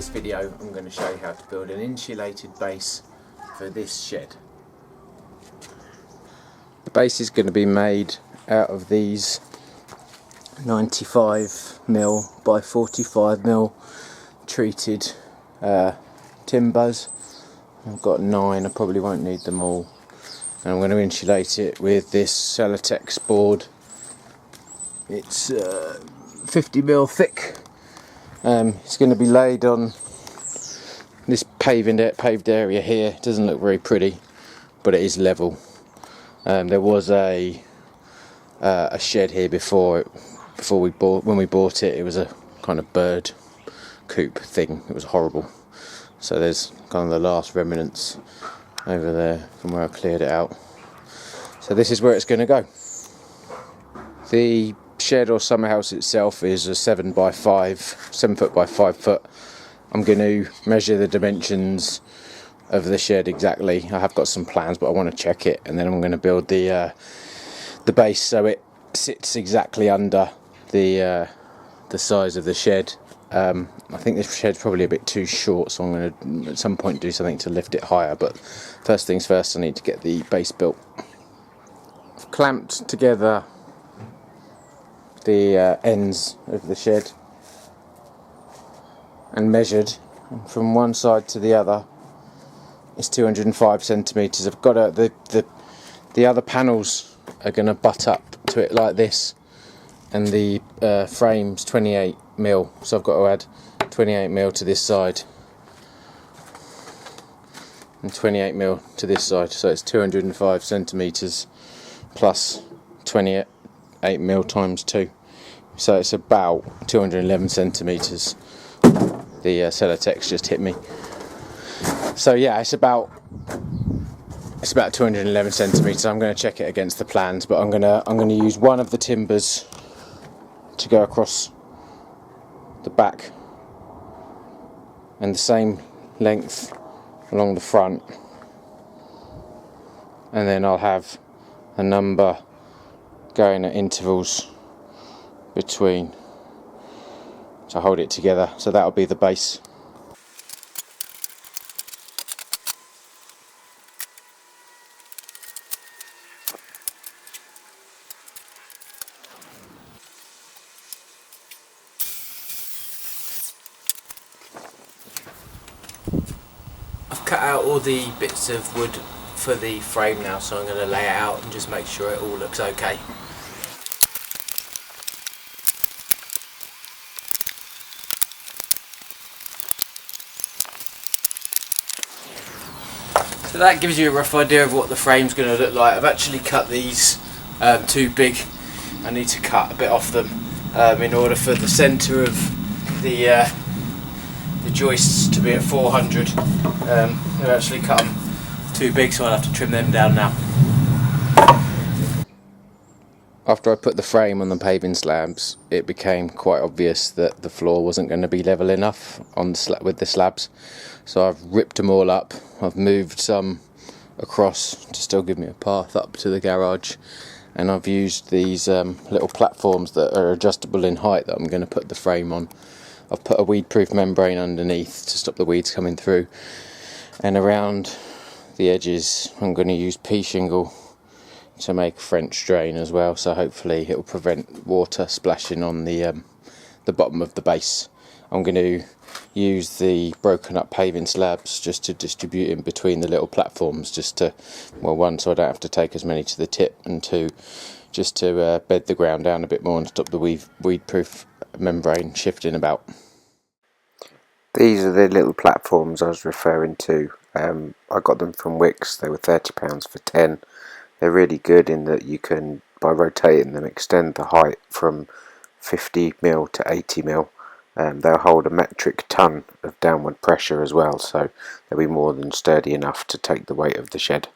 this video I'm going to show you how to build an insulated base for this shed. The base is going to be made out of these 95mm by 45mm treated timbers. I've got 9, I probably won't need them all. And I'm going to insulate it with this Celotex board. It's 50mm thick. It's going to be laid on this paved area here. It doesn't look very pretty, but it is level. There was a shed here when we bought it. It was a kind of bird coop thing. It was horrible. So there's kind of the last remnants over there from where I cleared it out. So this is where it's going to go. The shed or summer house itself is a 7 foot by 5 foot. I'm going to measure the dimensions of the shed exactly. I have got some plans, but I want to check it, and then I'm going to build the base so it sits exactly under the size of the shed. I think this shed's probably a bit too short, so I'm going to at some point do something to lift it higher, but first things first, I need to get the base built. I've clamped together the ends of the shed and measured from one side to the other. It's 205 centimetres. I've got the other panels are going to butt up to it like this, and the frame's 28mm, so I've got to add 28mm to this side and 28mm to this side, so it's 205 centimetres plus 28mm times 2, so it's about 211 centimetres. The Celotex just hit me. So yeah, it's about 211 centimetres. I'm going to check it against the plans, but I'm going to use one of the timbers to go across the back and the same length along the front, and then I'll have a number going at intervals between to hold it together. So that'll be the base. I've cut out all the bits of wood for the frame now, so I'm going to lay it out and just make sure it all looks okay. So that gives you a rough idea of what the frame's going to look like. I've actually cut these too big. I need to cut a bit off them in order for the centre of the joists to be at 400. I've actually cut them too big, so I'll have to trim them down now. After I put the frame on the paving slabs, it became quite obvious that the floor wasn't going to be level enough on with the slabs, so I've ripped them all up. I've moved some across to still give me a path up to the garage, and I've used these little platforms that are adjustable in height that I'm going to put the frame on. I've put a weed-proof membrane underneath to stop the weeds coming through, and around the edges I'm going to use pea shingle to make French drain as well, so hopefully it will prevent water splashing on the bottom of the base. I'm going to use the broken up paving slabs just to distribute in between the little platforms, just to, well, one, so I don't have to take as many to the tip, and two, just to bed the ground down a bit more and stop the weed-proof membrane shifting about. These are the little platforms I was referring to. I got them from Wix. They were £30 for 10. They're really good in that you can, by rotating them, extend the height from 50mm to 80mm. They'll hold a metric ton of downward pressure as well, so they'll be more than sturdy enough to take the weight of the shed.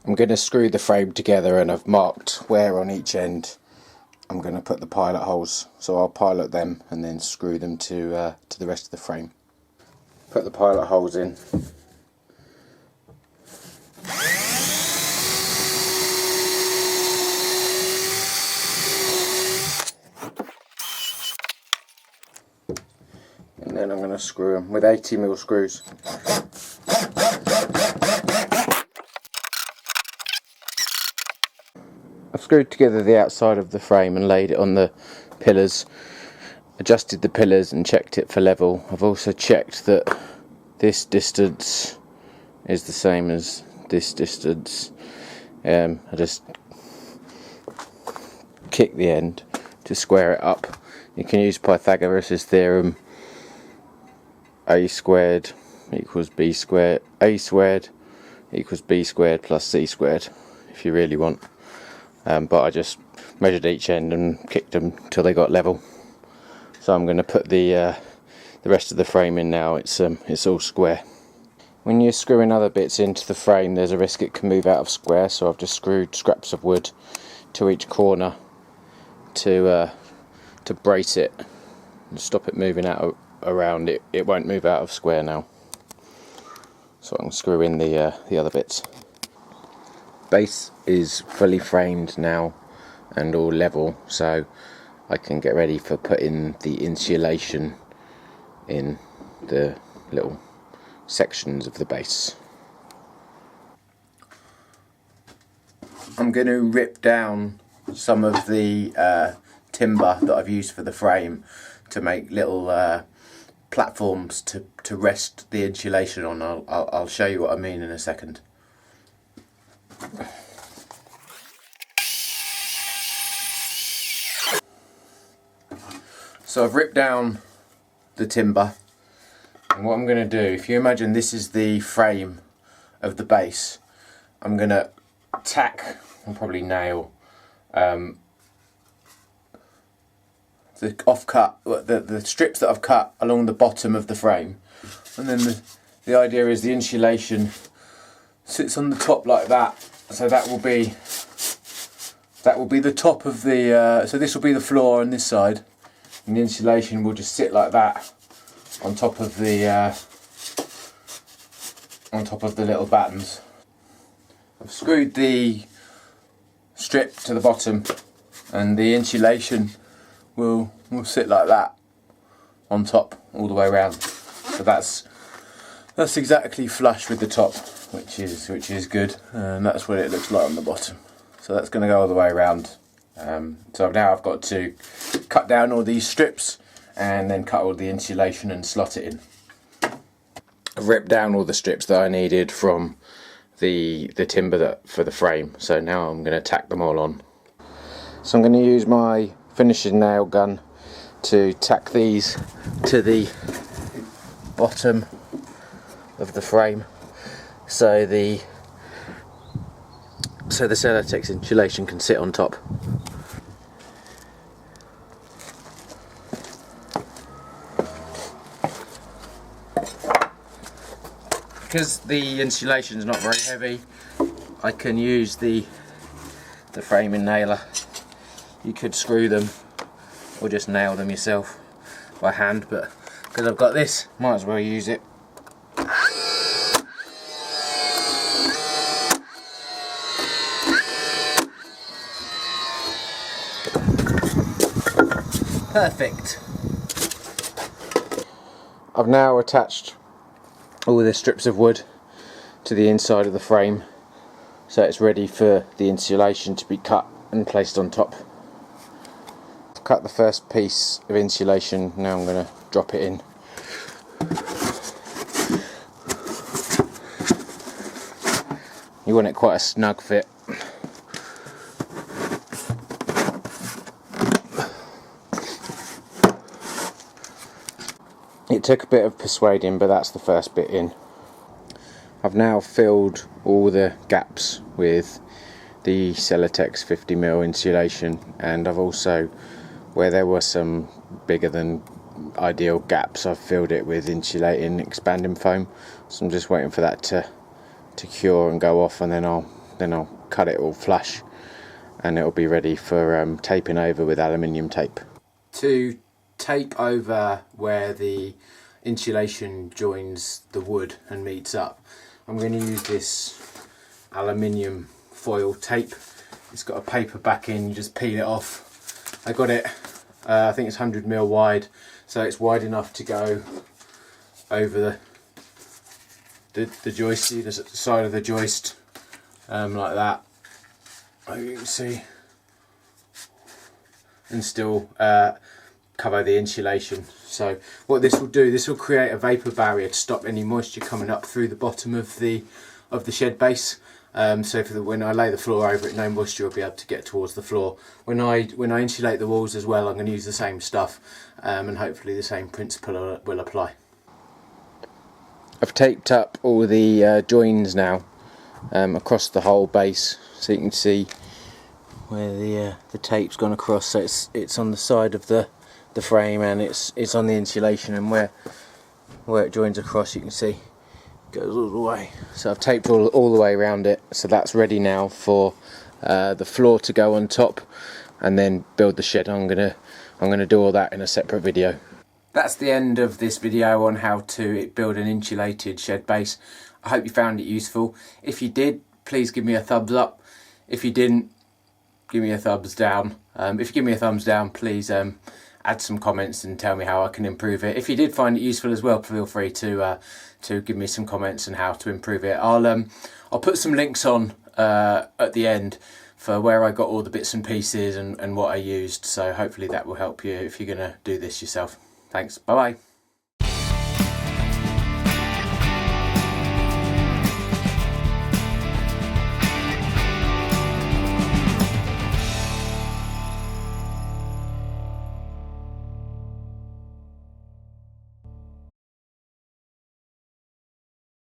I'm going to screw the frame together, and I've marked where on each end I'm going to put the pilot holes, so I'll pilot them and then screw them to the rest of the frame. Put the pilot holes in. And then I'm going unscrew them with 80mm screws. I've screwed together the outside of the frame and laid it on the pillars, adjusted the pillars and checked it for level. I've also checked that this distance is the same as this distance. I just kick the end to square it up. You can use Pythagoras' theorem, a squared equals b squared, a squared equals b squared plus c squared if you really want. But I just measured each end and kicked them till they got level. So I'm going to put the rest of the frame in now. It's all square. When you're screwing other bits into the frame, there's a risk it can move out of square. So I've just screwed scraps of wood to each corner to brace it and stop it moving out around. It won't move out of square now. So I can screw in the other bits. Base is fully framed now and all level, so I can get ready for putting the insulation in the little sections of the base. I'm going to rip down some of the timber that I've used for the frame to make little platforms to rest the insulation on. I'll show you what I mean in a second. So I've ripped down the timber, and what I'm going to do, if you imagine this is the frame of the base, I'm going to tack and probably nail the strips that I've cut along the bottom of the frame, and then the idea is the insulation sits on the top like that, so that will be the top of the so this will be the floor on this side, and the insulation will just sit like that on top of the little battens. I've screwed the strip to the bottom, and the insulation will sit like that on top all the way around. So that's exactly flush with the top, which is good, and that's what it looks like on the bottom. So that's going to go all the way around. So now I've got to cut down all these strips and then cut all the insulation and slot it in. I've ripped down all the strips that I needed from the timber for the frame, so now I'm going to tack them all on. So I'm going to use my finishing nail gun to tack these to the bottom of the frame, so the Celotex insulation can sit on top. Because the insulation is not very heavy, I can use the framing nailer. You could screw them or just nail them yourself by hand, but because I've got this, might as well use it. Perfect. I've now attached all the strips of wood to the inside of the frame, so it's ready for the insulation to be cut and placed on top. I've cut the first piece of insulation, now I'm going to drop it in. You want it quite a snug fit. It took a bit of persuading, but that's the first bit in. I've now filled all the gaps with the Celotex 50mm insulation, and I've also, where there were some bigger than ideal gaps, I've filled it with insulating expanding foam. So I'm just waiting for that to cure and go off, and then I'll cut it all flush, and it'll be ready for taping over with aluminium tape. To tape over where the insulation joins the wood and meets up, I'm going to use this aluminium foil tape. It's got a paper backing, you just peel it off. I got it, I think it's 100mm wide, so it's wide enough to go over the joist, see the side of the joist, like that, like you can see, and still cover the insulation. So what this will do, this will create a vapor barrier to stop any moisture coming up through the bottom of the shed base. So when I lay the floor over it, no moisture will be able to get towards the floor. When I insulate the walls as well, I'm going to use the same stuff, and hopefully the same principle will apply. I've taped up all the joins now across the whole base, so you can see where the tape's gone across. So it's on the side of the frame, and it's on the insulation, and where it joins across, you can see it goes all the way. So I've taped all the way around it, so that's ready now for the floor to go on top, and then build the shed. I'm gonna do all that in a separate video. That's the end of this video on how to build an insulated shed base. I hope you found it useful. If you did, please give me a thumbs up. If you didn't, give me a thumbs down. If you give me a thumbs down, please add some comments and tell me how I can improve it. If you did find it useful as well, feel free to give me some comments on how to improve it. I'll put some links on at the end for where I got all the bits and pieces and what I used. So hopefully that will help you if you're going to do this yourself. Thanks. Bye bye.